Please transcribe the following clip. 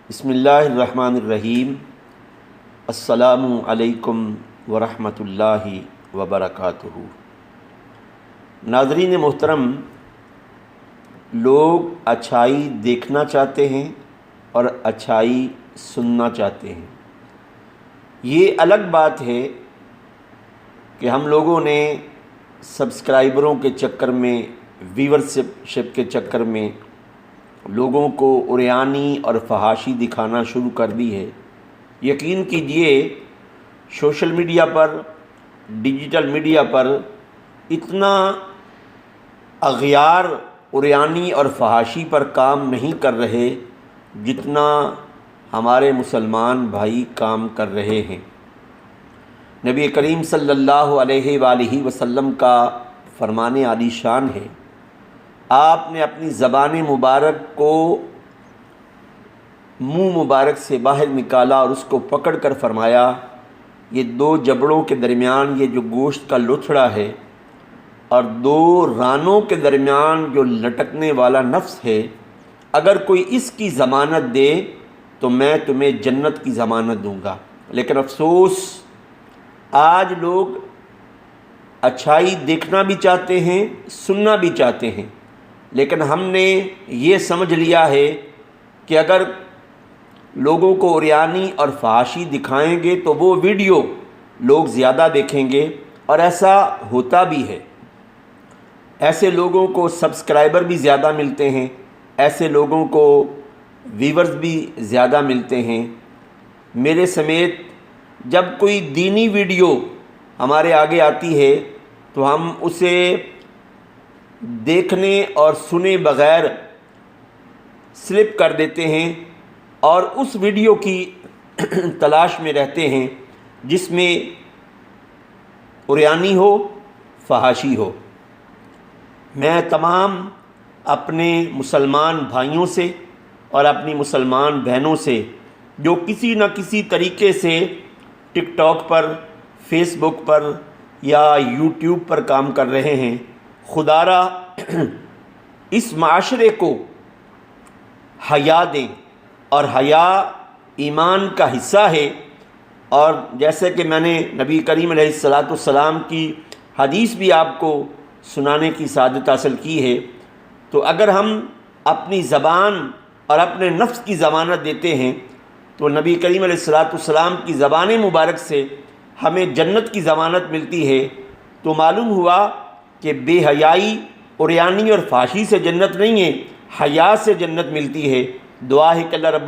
بسم اللہ الرحمن الرحیم۔ السلام علیکم ورحمۃ اللہ وبرکاتہ۔ ناظرین محترم، لوگ اچھائی دیکھنا چاہتے ہیں اور اچھائی سننا چاہتے ہیں۔ یہ الگ بات ہے کہ ہم لوگوں نے سبسکرائبروں کے چکر میں، ویورشپ کے چکر میں لوگوں کو عریانی اور فحاشی دکھانا شروع کر دی ہے۔ یقین کیجئے سوشل میڈیا پر، ڈیجیٹل میڈیا پر اتنا اغیار عریانی اور فحاشی پر کام نہیں کر رہے جتنا ہمارے مسلمان بھائی کام کر رہے ہیں۔ نبی کریم صلی اللہ علیہ وآلہ وسلم کا فرمان عالی شان ہے، آپ نے اپنی زبان مبارک کو منہ مبارک سے باہر نکالا اور اس کو پکڑ کر فرمایا، یہ دو جبڑوں کے درمیان یہ جو گوشت کا لتھڑا ہے اور دو رانوں کے درمیان جو لٹکنے والا نفس ہے، اگر کوئی اس کی ضمانت دے تو میں تمہیں جنت کی ضمانت دوں گا۔ لیکن افسوس، آج لوگ اچھائی دیکھنا بھی چاہتے ہیں، سننا بھی چاہتے ہیں، لیکن ہم نے یہ سمجھ لیا ہے کہ اگر لوگوں کو عریانی اور فحاشی دکھائیں گے تو وہ ویڈیو لوگ زیادہ دیکھیں گے، اور ایسا ہوتا بھی ہے۔ ایسے لوگوں کو سبسکرائبر بھی زیادہ ملتے ہیں، ایسے لوگوں کو ویورز بھی زیادہ ملتے ہیں۔ میرے سمیت جب کوئی دینی ویڈیو ہمارے آگے آتی ہے تو ہم اسے دیکھنے اور سنے بغیر سلپ کر دیتے ہیں اور اس ویڈیو کی تلاش میں رہتے ہیں جس میں عریانی ہو، فحاشی ہو۔ میں تمام اپنے مسلمان بھائیوں سے اور اپنی مسلمان بہنوں سے جو کسی نہ کسی طریقے سے ٹک ٹاک پر، فیس بک پر یا یوٹیوب پر کام کر رہے ہیں، خدا را اس معاشرے کو حیا دیں، اور حیا ایمان کا حصہ ہے۔ اور جیسے کہ میں نے نبی کریم علیہ السلام کی حدیث بھی آپ کو سنانے کی سعادت حاصل کی ہے، تو اگر ہم اپنی زبان اور اپنے نفس کی ضمانت دیتے ہیں تو نبی کریم علیہ السلام کی زبان مبارک سے ہمیں جنت کی ضمانت ملتی ہے۔ تو معلوم ہوا کہ بے حیائی، عریانی اور فحاشی سے جنت نہیں ہے، حیا سے جنت ملتی ہے۔ دعا ہے کہ اللہ رب